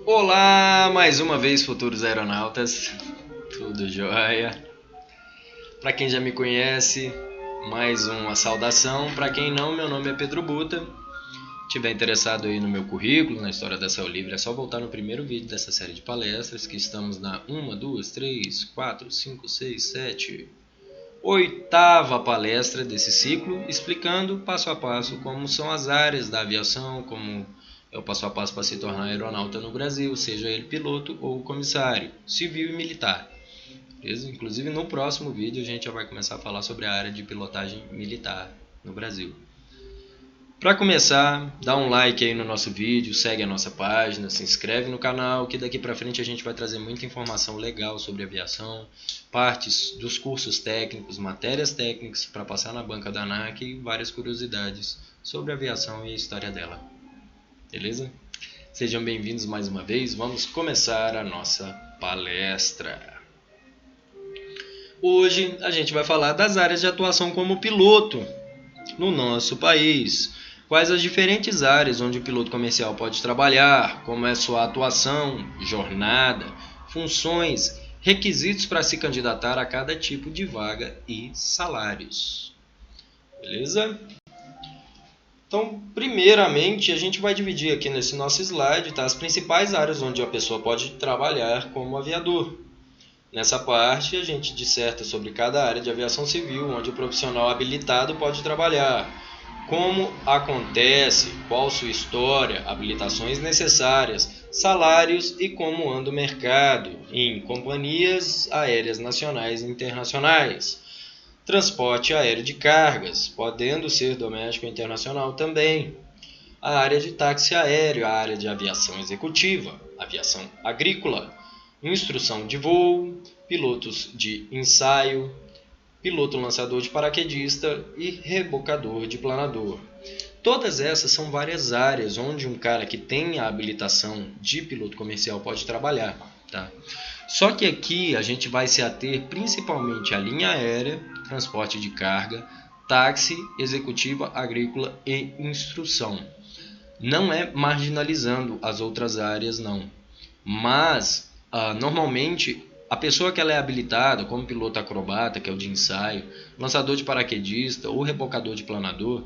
Olá, mais uma vez, futuros aeronautas. Tudo jóia? Para quem já me conhece, mais uma saudação. Para quem não, meu nome é Pedro Buta. Tiver interessado aí no meu currículo, na história da Céu Livre, é só voltar no primeiro vídeo dessa série de palestras, que estamos na 1, 2, 3, 4, 5, 6, 7, 8ª palestra desse ciclo, explicando passo a passo como são as áreas da aviação, como é o passo a passo para se tornar aeronauta no Brasil, seja ele piloto ou comissário, civil e militar. Beleza? Inclusive no próximo vídeo a gente já vai começar a falar sobre a área de pilotagem militar no Brasil. Para começar, dá um like aí no nosso vídeo, segue a nossa página, se inscreve no canal, que daqui para frente a gente vai trazer muita informação legal sobre aviação, partes dos cursos técnicos, matérias técnicas para passar na banca da ANAC e várias curiosidades sobre a aviação e a história dela. Beleza? Sejam bem-vindos mais uma vez, vamos começar a nossa palestra. Hoje a gente vai falar das áreas de atuação como piloto no nosso país. Quais as diferentes áreas onde o piloto comercial pode trabalhar, como é sua atuação, jornada, funções, requisitos para se candidatar a cada tipo de vaga e salários. Beleza? Então, primeiramente, a gente vai dividir aqui nesse nosso slide as principais áreas onde a pessoa pode trabalhar como aviador. Nessa parte, a gente disserta sobre cada área de aviação civil, onde o profissional habilitado pode trabalhar, como acontece, qual sua história, habilitações necessárias, salários e como anda o mercado em companhias aéreas nacionais e internacionais. Transporte aéreo de cargas, podendo ser doméstico ou internacional também. A área de táxi aéreo, a área de aviação executiva, aviação agrícola, instrução de voo, pilotos de ensaio, piloto lançador de paraquedista e rebocador de planador. Todas essas são várias áreas onde um cara que tem a habilitação de piloto comercial pode trabalhar. Tá? Só que aqui a gente vai se ater principalmente à linha aérea, transporte de carga, táxi, executiva, agrícola e instrução. Não é marginalizando as outras áreas, não. Mas, normalmente, a pessoa que ela é habilitada como piloto acrobata, que é o de ensaio, lançador de paraquedista ou rebocador de planador,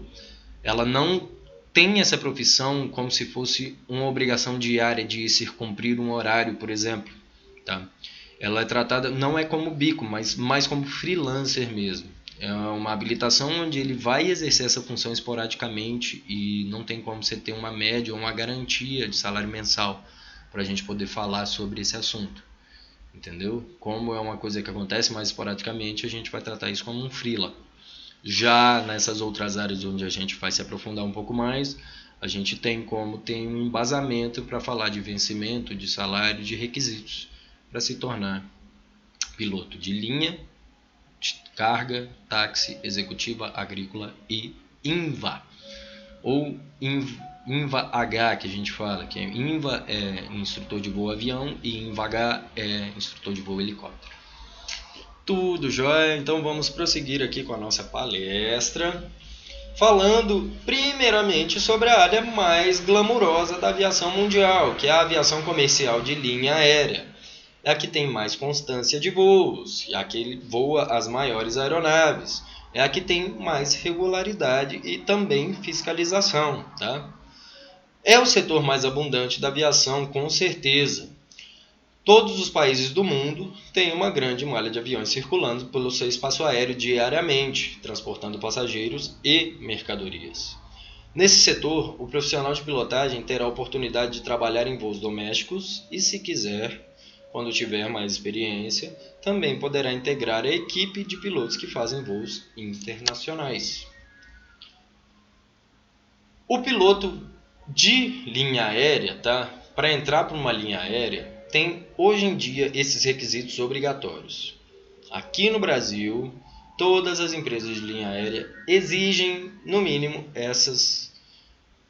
ela não tem essa profissão como se fosse uma obrigação diária de se cumprir um horário, por exemplo. Tá? Ela é tratada, não é como bico, mas mais como freelancer mesmo. É uma habilitação onde ele vai exercer essa função esporadicamente e não tem como você ter uma média ou uma garantia de salário mensal para a gente poder falar sobre esse assunto. Entendeu? Como é uma coisa que acontece mais esporadicamente, a gente vai tratar isso como um freela. Já nessas outras áreas onde a gente vai se aprofundar um pouco mais, a gente tem um embasamento para falar de vencimento, de salário, de requisitos para se tornar piloto de linha, de carga, táxi, executiva, agrícola e INVA. Ou INVA H, que a gente fala, que INVA é instrutor de voo avião e INVA H é instrutor de voo helicóptero. Tudo jóia? Então vamos prosseguir aqui com a nossa palestra, falando primeiramente sobre a área mais glamurosa da aviação mundial, que é a aviação comercial de linha aérea. É a que tem mais constância de voos, é a que voa as maiores aeronaves, é a que tem mais regularidade e também fiscalização. Tá? É o setor mais abundante da aviação, com certeza. Todos os países do mundo têm uma grande malha de aviões circulando pelo seu espaço aéreo diariamente, transportando passageiros e mercadorias. Nesse setor, o profissional de pilotagem terá a oportunidade de trabalhar em voos domésticos e, se quiser, quando tiver mais experiência, também poderá integrar a equipe de pilotos que fazem voos internacionais. O piloto de linha aérea, tá? Para entrar para uma linha aérea, tem hoje em dia esses requisitos obrigatórios. Aqui no Brasil, todas as empresas de linha aérea exigem, no mínimo, essas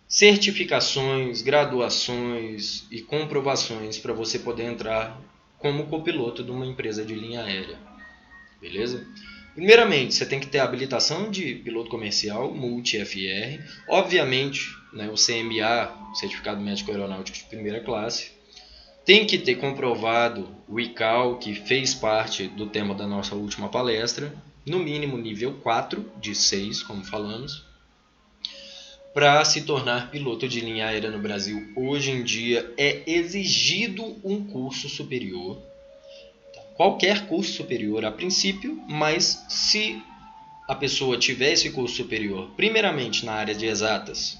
certificações, graduações e comprovações para você poder entrar como copiloto de uma empresa de linha aérea. Beleza? Primeiramente, você tem que ter a habilitação de piloto comercial, multi-FR, obviamente, né, o CMA, Certificado Médico Aeronáutico de Primeira Classe. Tem que ter comprovado o ICAO, que fez parte do tema da nossa última palestra, no mínimo nível 4 de 6, como falamos. Para se tornar piloto de linha aérea no Brasil, hoje em dia é exigido um curso superior. Qualquer curso superior a princípio, mas se a pessoa tiver esse curso superior, primeiramente na área de exatas,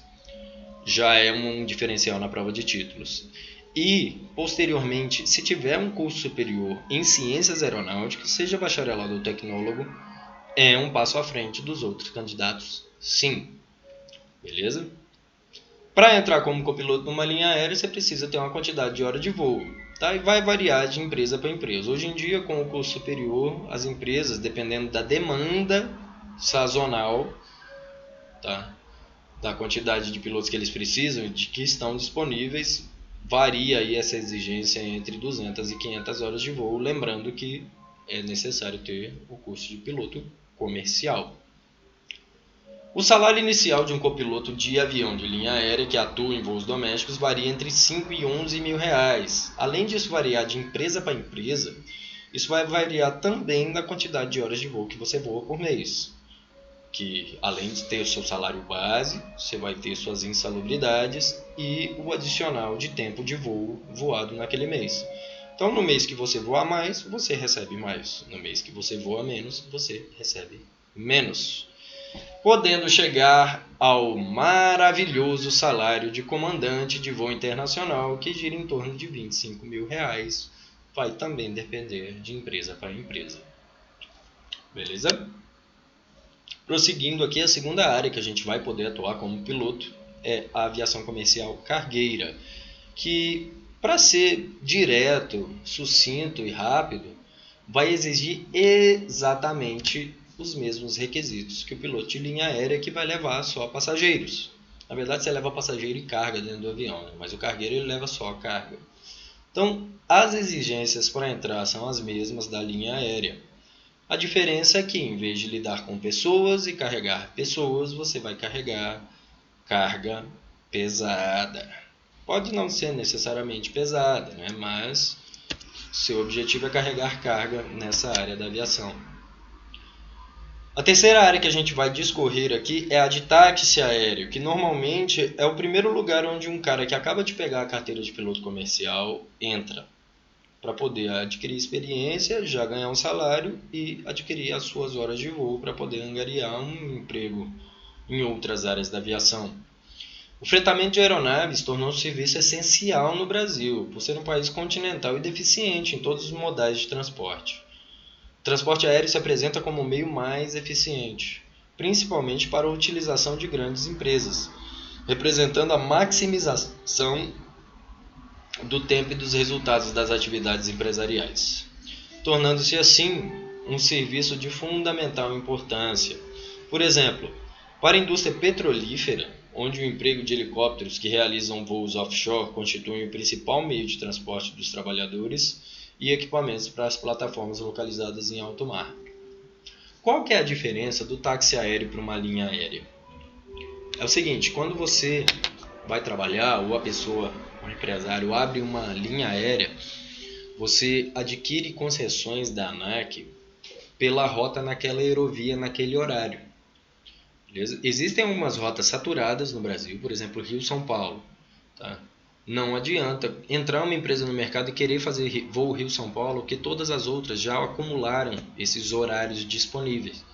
já é um diferencial na prova de títulos. E, posteriormente, se tiver um curso superior em ciências aeronáuticas, seja bacharelado ou tecnólogo, é um passo à frente dos outros candidatos, sim. Beleza? Para entrar como copiloto numa linha aérea, você precisa ter uma quantidade de hora de voo. Tá? E vai variar de empresa para empresa. Hoje em dia, com o curso superior, as empresas, dependendo da demanda sazonal, tá? Da quantidade de pilotos que eles precisam e de que estão disponíveis, varia aí essa exigência entre 200 e 500 horas de voo. Lembrando que é necessário ter o curso de piloto comercial. O salário inicial de um copiloto de avião de linha aérea que atua em voos domésticos varia entre 5 e 11 mil reais. Além disso variar de empresa para empresa, isso vai variar também na quantidade de horas de voo que você voa por mês. Que além de ter o seu salário base, você vai ter suas insalubridades e o adicional de tempo de voo voado naquele mês. Então no mês que você voa mais, você recebe mais. No mês que você voa menos, você recebe menos. Podendo chegar ao maravilhoso salário de comandante de voo internacional, que gira em torno de 25 mil reais. Vai também depender de empresa para empresa. Beleza? Prosseguindo aqui, a segunda área que a gente vai poder atuar como piloto é a aviação comercial cargueira, que, para ser direto, sucinto e rápido, vai exigir exatamente os mesmos requisitos que o piloto de linha aérea, que vai levar só passageiros. Na verdade, você leva passageiro e carga dentro do avião, né? Mas o cargueiro ele leva só a carga. Então, as exigências para entrar são as mesmas da linha aérea. A diferença é que, em vez de lidar com pessoas e carregar pessoas, você vai carregar carga pesada. Pode não ser necessariamente pesada, né? Mas seu objetivo é carregar carga nessa área da aviação. A terceira área que a gente vai discorrer aqui é a de táxi aéreo, que normalmente é o primeiro lugar onde um cara que acaba de pegar a carteira de piloto comercial entra, para poder adquirir experiência, já ganhar um salário e adquirir as suas horas de voo para poder angariar um emprego em outras áreas da aviação. O fretamento de aeronaves tornou-se um serviço essencial no Brasil, por ser um país continental e deficiente em todos os modais de transporte. O transporte aéreo se apresenta como o meio mais eficiente, principalmente para a utilização de grandes empresas, representando a maximização do tempo e dos resultados das atividades empresariais, tornando-se assim um serviço de fundamental importância. Por exemplo, para a indústria petrolífera, onde o emprego de helicópteros que realizam voos offshore constitui o principal meio de transporte dos trabalhadores e equipamentos para as plataformas localizadas em alto mar. Qual que é a diferença do táxi aéreo para uma linha aérea? É o seguinte, quando você vai trabalhar ou a pessoa, o empresário, abre uma linha aérea, você adquire concessões da ANAC pela rota naquela aerovia, naquele horário. Beleza? Existem algumas rotas saturadas no Brasil, por exemplo, Rio-São Paulo. Tá? Não adianta entrar uma empresa no mercado e querer fazer voo Rio-São Paulo, porque todas as outras já acumularam esses horários disponíveis.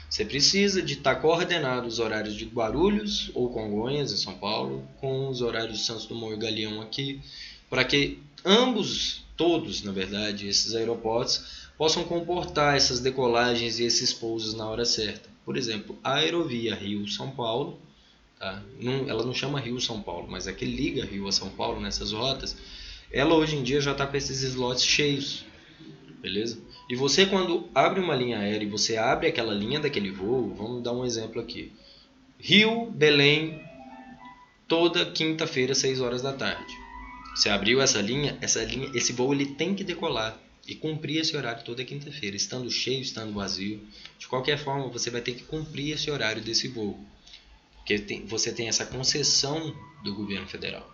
Você precisa de estar coordenado os horários de Guarulhos ou Congonhas, em São Paulo, com os horários de Santos Dumont e Galeão aqui, para que todos, na verdade, esses aeroportos possam comportar essas decolagens e esses pousos na hora certa. Por exemplo, a aerovia Rio-São Paulo, tá? Ela não chama Rio-São Paulo, mas é que liga Rio a São Paulo nessas rotas, ela hoje em dia já está com esses slots cheios, beleza? E você, quando abre uma linha aérea e você abre aquela linha daquele voo, vamos dar um exemplo aqui. Rio, Belém, toda quinta-feira, 6 horas da tarde. Você abriu essa linha, esse voo ele tem que decolar e cumprir esse horário toda quinta-feira, estando cheio, estando vazio. De qualquer forma, você vai ter que cumprir esse horário desse voo, porque você tem essa concessão do governo federal.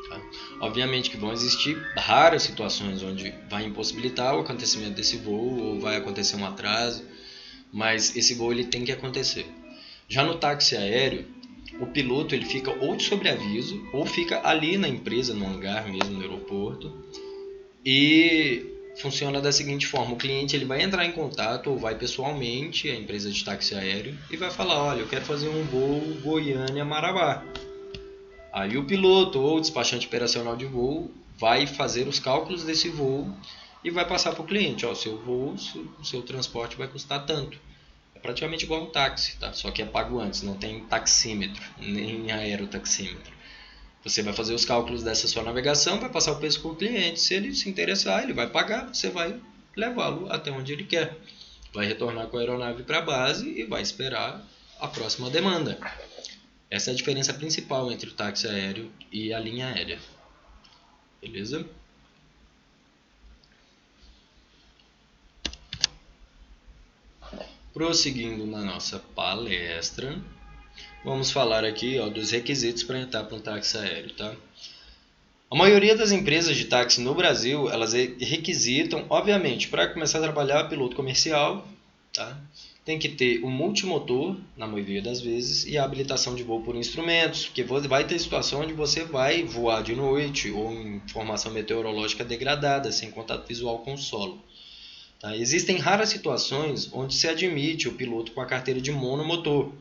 Tá? Obviamente que vão existir raras situações onde vai impossibilitar o acontecimento desse voo ou vai acontecer um atraso, mas esse voo ele tem que acontecer. Já no táxi aéreo, o piloto ele fica ou de sobreaviso ou fica ali na empresa, no hangar mesmo, no aeroporto, e funciona da seguinte forma: o cliente ele vai entrar em contato ou vai pessoalmente à empresa de táxi aéreo e vai falar: olha, eu quero fazer um voo Goiânia-Marabá. Aí o piloto ou o despachante operacional de voo vai fazer os cálculos desse voo e vai passar para o cliente: ó, seu voo, seu transporte vai custar tanto. É praticamente igual um táxi, tá? Só que é pago antes, não tem taxímetro, nem aerotaxímetro. Você vai fazer os cálculos dessa sua navegação, vai passar o preço para o cliente. Se ele se interessar, ele vai pagar, você vai levá-lo até onde ele quer. Vai retornar com a aeronave para a base e vai esperar a próxima demanda. Essa é a diferença principal entre o táxi aéreo e a linha aérea. Beleza? Prosseguindo na nossa palestra, vamos falar aqui dos requisitos para entrar para um táxi aéreo, tá? A maioria das empresas de táxi no Brasil, elas requisitam, obviamente, para começar a trabalhar piloto comercial, tá? Tem que ter o multimotor, na maioria das vezes, e a habilitação de voo por instrumentos, porque vai ter situação onde você vai voar de noite ou em formação meteorológica degradada, sem contato visual com o solo. Tá? Existem raras situações onde se admite o piloto com a carteira de monomotor.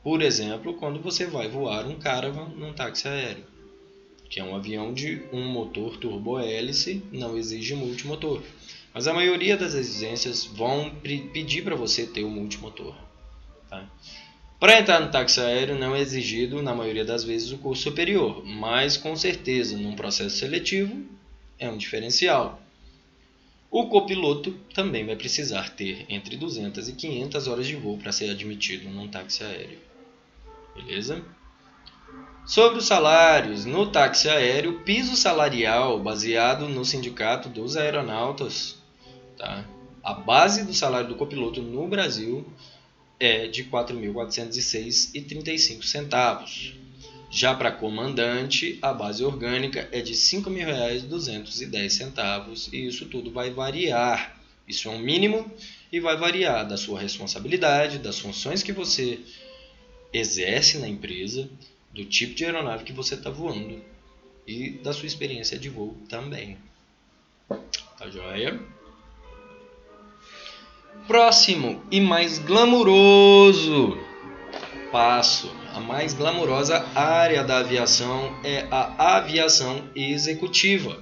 Por exemplo, quando você vai voar um Caravan num táxi aéreo, que é um avião de um motor turbo-hélice, não exige multimotor. Mas a maioria das exigências vão pedir para você ter o multimotor. Tá? Para entrar no táxi aéreo não é exigido, na maioria das vezes, o curso superior, mas com certeza, num processo seletivo, é um diferencial. O copiloto também vai precisar ter entre 200 e 500 horas de voo para ser admitido num táxi aéreo. Beleza? Sobre os salários, no táxi aéreo, o piso salarial baseado no sindicato dos aeronautas, tá? A base do salário do copiloto no Brasil é de R$ 4.406,35. Já para comandante, a base orgânica é de R$ 5.210 e isso tudo vai variar. Isso é um mínimo e vai variar da sua responsabilidade, das funções que você exerce na empresa, do tipo de aeronave que você está voando e da sua experiência de voo também. Tá joia? Próximo e mais glamuroso passo, a mais glamurosa área da aviação é a aviação executiva,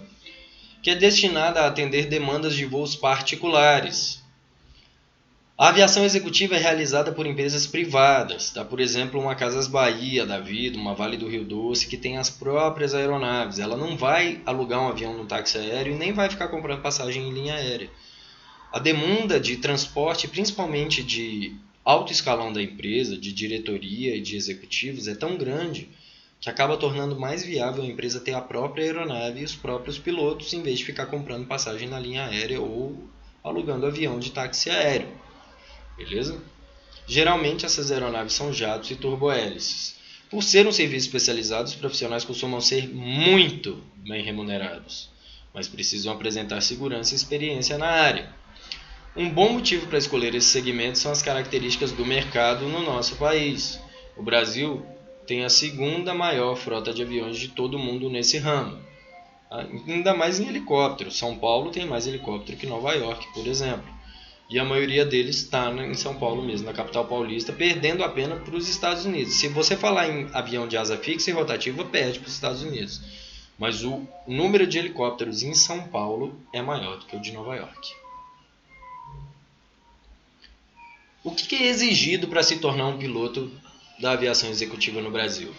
que é destinada a atender demandas de voos particulares. A aviação executiva é realizada por empresas privadas, tá? Por exemplo, uma Casas Bahia da vida, uma Vale do Rio Doce, que tem as próprias aeronaves. Ela não vai alugar um avião no táxi aéreo e nem vai ficar comprando passagem em linha aérea. A demanda de transporte, principalmente de alto escalão da empresa, de diretoria e de executivos, é tão grande que acaba tornando mais viável a empresa ter a própria aeronave e os próprios pilotos, em vez de ficar comprando passagem na linha aérea ou alugando avião de táxi aéreo. Beleza? Geralmente essas aeronaves são jatos e turbohélices. Por ser um serviço especializado, os profissionais costumam ser muito bem remunerados, mas precisam apresentar segurança e experiência na área. Um bom motivo para escolher esse segmento são as características do mercado no nosso país. O Brasil tem a segunda maior frota de aviões de todo o mundo nesse ramo, ainda mais em helicóptero. São Paulo tem mais helicóptero que Nova York, por exemplo. E a maioria deles está em São Paulo mesmo, na capital paulista, perdendo apenas para os Estados Unidos. Se você falar em avião de asa fixa e rotativa, perde para os Estados Unidos. Mas o número de helicópteros em São Paulo é maior do que o de Nova York. O que é exigido para se tornar um piloto da aviação executiva no Brasil?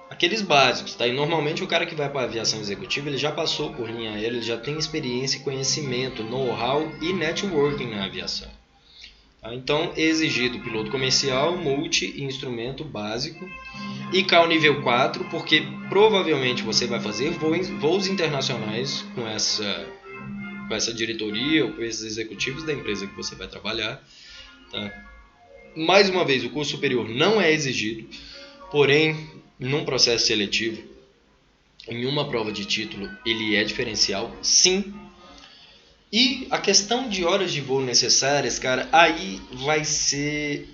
Aqueles básicos, tá? E normalmente o cara que vai para a aviação executiva, ele já passou por linha aérea, ele já tem experiência, conhecimento, know-how e networking na aviação. Tá? Então, é exigido piloto comercial, multi e instrumento básico, ICAO nível 4, porque provavelmente você vai fazer voos internacionais com essa diretoria ou com esses executivos da empresa que você vai trabalhar. Tá? Mais uma vez, o curso superior não é exigido, porém, num processo seletivo, em uma prova de título, ele é diferencial, sim. E a questão de horas de voo necessárias, cara, aí vai ser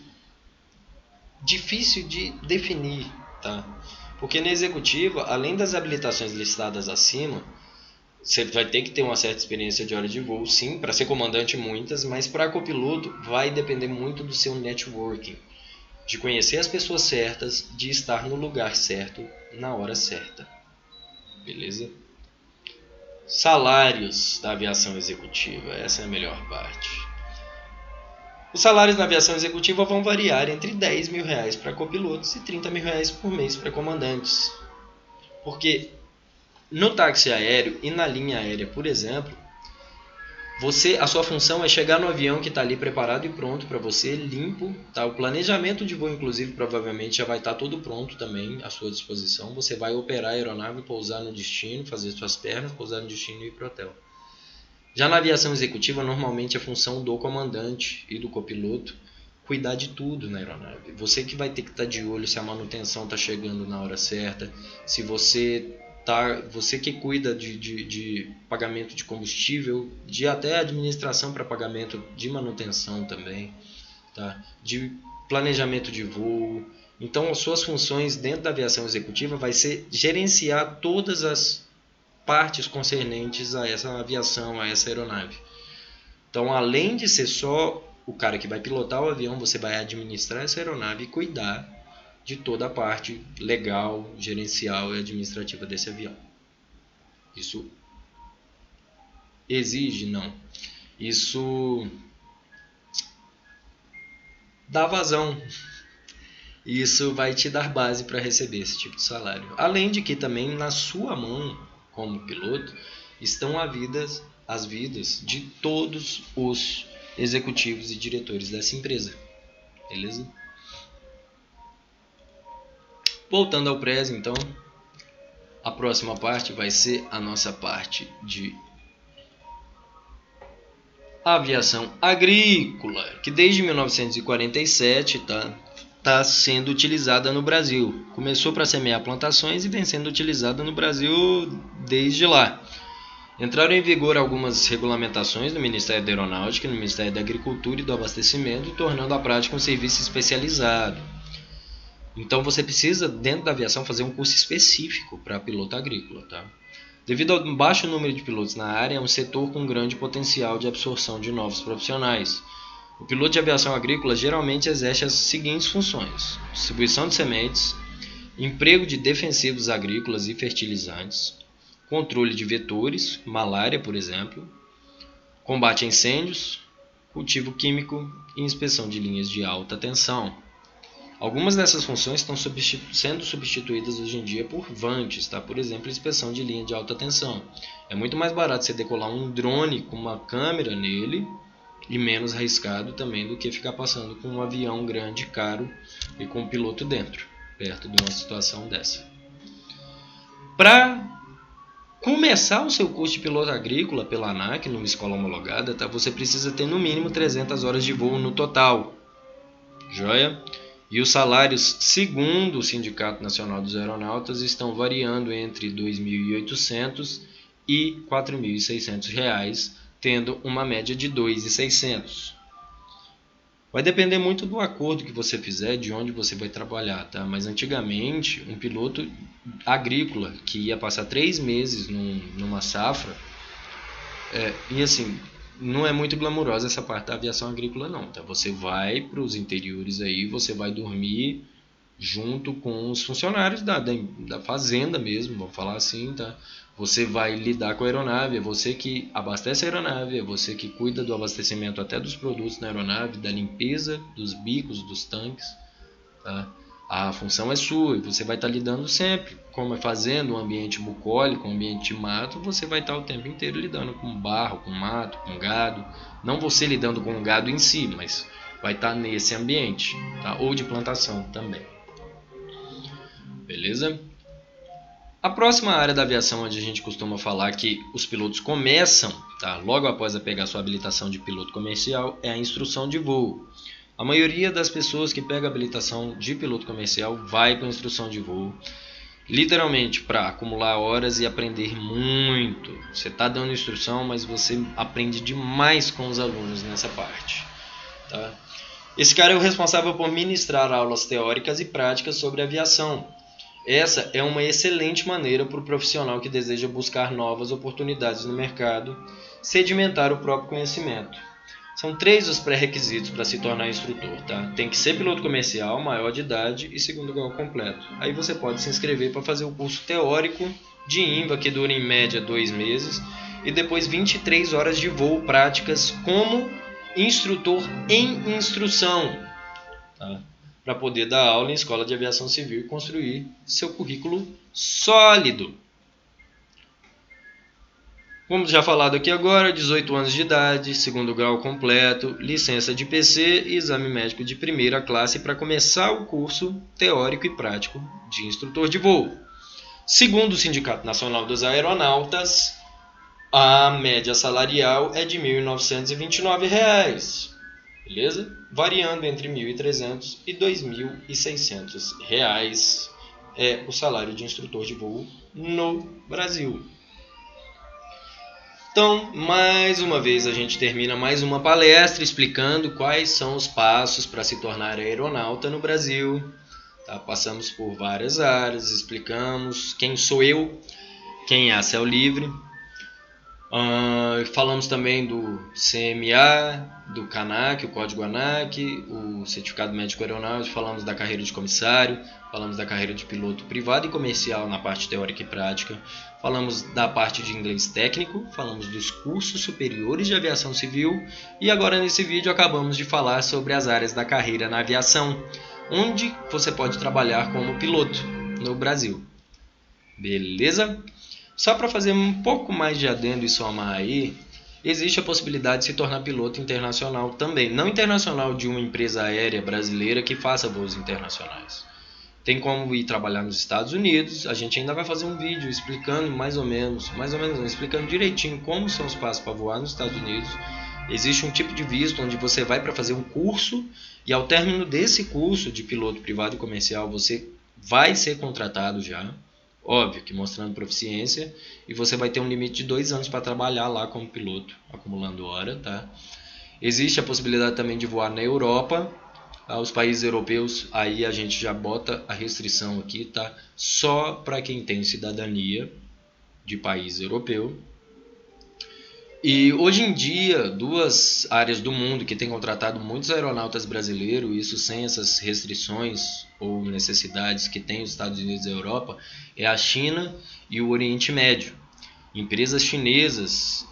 difícil de definir, tá? Porque na executiva, além das habilitações listadas acima, você vai ter que ter uma certa experiência de hora de voo, sim, para ser comandante muitas, mas para copiloto vai depender muito do seu networking, de conhecer as pessoas certas, de estar no lugar certo, na hora certa. Beleza? Salários da aviação executiva, essa é a melhor parte. Os salários na aviação executiva vão variar entre R$10.000 para copilotos e R$30.000 por mês para comandantes. Porque no táxi aéreo e na linha aérea, por exemplo, a sua função é chegar no avião que está ali preparado e pronto para você, limpo. Tá? O planejamento de voo, inclusive, provavelmente já vai estar todo pronto também à sua disposição. Você vai operar a aeronave, pousar no destino, fazer suas pernas, pousar no destino e ir para o hotel. Já na aviação executiva, normalmente a função do comandante e do copiloto cuidar de tudo na aeronave. Você que vai ter que estar de olho se a manutenção está chegando na hora certa, se você que cuida de pagamento de combustível, de até administração para pagamento de manutenção também, tá? De planejamento de voo. Então, as suas funções dentro da aviação executiva vai ser gerenciar todas as partes concernentes a essa aviação, a essa aeronave. Então, além de ser só o cara que vai pilotar o avião, você vai administrar essa aeronave e cuidar de toda a parte legal, gerencial e administrativa desse avião. Isso exige? Não. Isso dá vazão. Isso vai te dar base para receber esse tipo de salário. Além de que também na sua mão, como piloto, estão as vidas de todos os executivos e diretores dessa empresa. Beleza? Voltando ao Prezi, então, a próxima parte vai ser a nossa parte de aviação agrícola, que desde 1947 está sendo utilizada no Brasil. Começou para semear plantações e vem sendo utilizada no Brasil desde lá. Entraram em vigor algumas regulamentações no Ministério da Aeronáutica e no Ministério da Agricultura e do Abastecimento, tornando a prática um serviço especializado. Então você precisa, dentro da aviação, fazer um curso específico para piloto agrícola. Tá? Devido ao baixo número de pilotos na área, é um setor com grande potencial de absorção de novos profissionais. O piloto de aviação agrícola geralmente exerce as seguintes funções: distribuição de sementes, emprego de defensivos agrícolas e fertilizantes, controle de vetores, malária, por exemplo, combate a incêndios, cultivo químico e inspeção de linhas de alta tensão. Algumas dessas funções estão sendo substituídas hoje em dia por vantes, tá? Por exemplo, inspeção de linha de alta tensão. É muito mais barato você decolar um drone com uma câmera nele e menos arriscado também do que ficar passando com um avião grande, caro e com um piloto dentro, perto de uma situação dessa. Para começar o seu curso de piloto agrícola pela ANAC, numa escola homologada, tá? Você precisa ter no mínimo 300 horas de voo no total. Joia? E os salários, segundo o Sindicato Nacional dos Aeronautas, estão variando entre R$ 2.800 e R$ 4.600, tendo uma média de R$ 2.600. Vai depender muito do acordo que você fizer, de onde você vai trabalhar, tá? Mas antigamente, um piloto agrícola que ia passar 3 meses numa safra, e assim, não é muito glamurosa essa parte da aviação agrícola não, tá? Você vai para os interiores aí, você vai dormir junto com os funcionários da fazenda mesmo, vamos falar assim, tá? Você vai lidar com a aeronave, é você que abastece a aeronave, é você que cuida do abastecimento até dos produtos na aeronave, da limpeza dos bicos, dos tanques, tá? A função é sua e você vai estar lidando sempre, como é fazendo um ambiente bucólico, um ambiente de mato, você vai estar o tempo inteiro lidando com barro, com mato, com gado. Não você lidando com o gado em si, mas vai estar nesse ambiente, tá? Ou de plantação também. Beleza? A próxima área da aviação onde a gente costuma falar que os pilotos começam, tá? Logo após a pegar sua habilitação de piloto comercial, é a instrução de voo. A maioria das pessoas que pega a habilitação de piloto comercial vai para a instrução de voo. literalmente para acumular horas e aprender muito. Você está dando instrução, mas você aprende demais com os alunos nessa parte, tá? Esse cara é o responsável por ministrar aulas teóricas e práticas sobre aviação. Essa é uma excelente maneira para o profissional que deseja buscar novas oportunidades no mercado, sedimentar o próprio conhecimento. São 3 os pré-requisitos para se tornar instrutor, tá? Tem que ser piloto comercial, maior de idade e segundo grau completo. Aí você pode se inscrever para fazer o curso teórico de INVA, que dura em média 2 meses, e depois 23 horas de voo práticas como instrutor em instrução, tá? Para poder dar aula em escola de aviação civil e construir seu currículo sólido. Como já falado aqui agora, 18 anos de idade, segundo grau completo, licença de PC e exame médico de primeira classe para começar o curso teórico e prático de instrutor de voo. Segundo o Sindicato Nacional dos Aeronautas, a média salarial é de R$ 1.929, beleza? Variando entre R$ 1.300 e R$ 2.600 é o salário de instrutor de voo no Brasil. Então, mais uma vez, a gente termina mais uma palestra explicando quais são os passos para se tornar aeronauta no Brasil. Tá? Passamos por várias áreas, explicamos quem sou eu, quem é a Céu Livre. Falamos também do CMA, do CANAC, o Código ANAC, o Certificado Médico Aeronáutico, falamos da carreira de comissário, falamos da carreira de piloto privado e comercial na parte teórica e prática, falamos da parte de inglês técnico, falamos dos cursos superiores de aviação civil e agora nesse vídeo acabamos de falar sobre as áreas da carreira na aviação, onde você pode trabalhar como piloto no Brasil. Beleza? Só para fazer um pouco mais de adendo e somar aí, existe a possibilidade de se tornar piloto internacional também. Não internacional de uma empresa aérea brasileira que faça voos internacionais. Tem como ir trabalhar nos Estados Unidos. A gente ainda vai fazer um vídeo explicando mais ou menos não, explicando direitinho como são os passos para voar nos Estados Unidos. Existe um tipo de visto onde você vai para fazer um curso e ao término desse curso de piloto privado e comercial você vai ser contratado já. Óbvio que mostrando proficiência, e você vai ter um limite de 2 anos para trabalhar lá como piloto, acumulando hora, tá? Existe a possibilidade também de voar na Europa, tá? Os países europeus, aí a gente já bota a restrição aqui, tá? Só para quem tem cidadania de país europeu. E hoje em dia, 2 áreas do mundo que têm contratado muitos aeronautas brasileiros, isso sem essas restrições ou necessidades que tem os Estados Unidos e a Europa, é a China e o Oriente Médio. Empresas chinesas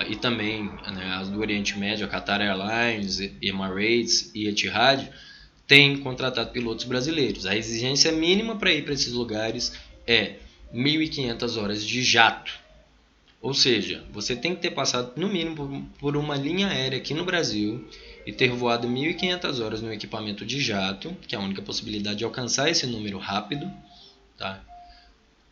e também as do Oriente Médio, a Qatar Airlines, Emirates e Etihad, têm contratado pilotos brasileiros. A exigência mínima para ir para esses lugares é 1.500 horas de jato. Ou seja, você tem que ter passado no mínimo por uma linha aérea aqui no Brasil e ter voado 1.500 horas no equipamento de jato, que é a única possibilidade de alcançar esse número rápido, tá?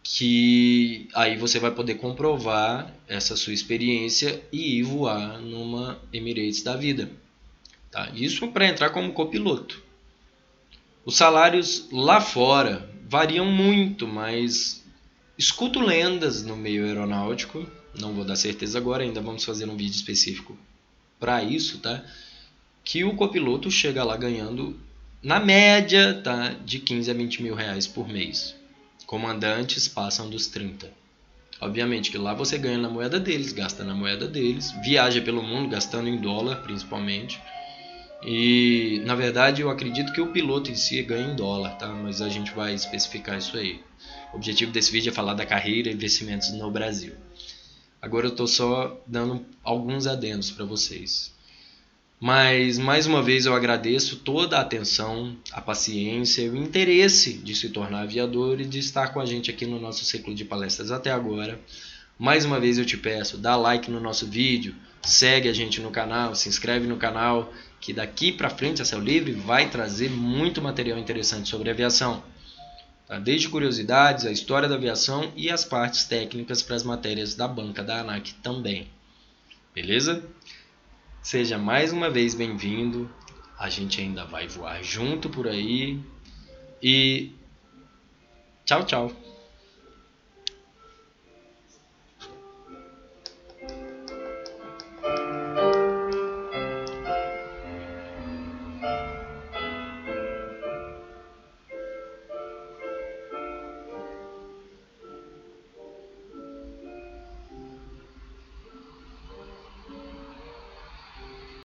Que aí você vai poder comprovar essa sua experiência e ir voar numa Emirates da vida, tá? Isso para entrar como copiloto. Os salários lá fora variam muito, mas escuto lendas no meio aeronáutico. Não vou dar certeza agora, ainda vamos fazer um vídeo específico para isso, tá? Que o copiloto chega lá ganhando, na média, tá? De 15 a 20 mil reais por mês. Comandantes passam dos 30. Obviamente que lá você ganha na moeda deles, gasta na moeda deles, viaja pelo mundo gastando em dólar principalmente. E na verdade eu acredito que o piloto em si ganha em dólar, tá? Mas a gente vai especificar isso aí. O objetivo desse vídeo é falar da carreira e investimentos no Brasil. Agora eu estou só dando alguns adendos para vocês. Mas, mais uma vez, eu agradeço toda a atenção, a paciência e o interesse de se tornar aviador e de estar com a gente aqui no nosso ciclo de palestras até agora. Mais uma vez eu te peço, dá like no nosso vídeo, segue a gente no canal, se inscreve no canal, que daqui para frente a Céu Livre vai trazer muito material interessante sobre aviação. Desde curiosidades, a história da aviação e as partes técnicas para as matérias da banca da ANAC também. Beleza? Seja mais uma vez bem-vindo. A gente ainda vai voar junto por aí. E tchau, tchau.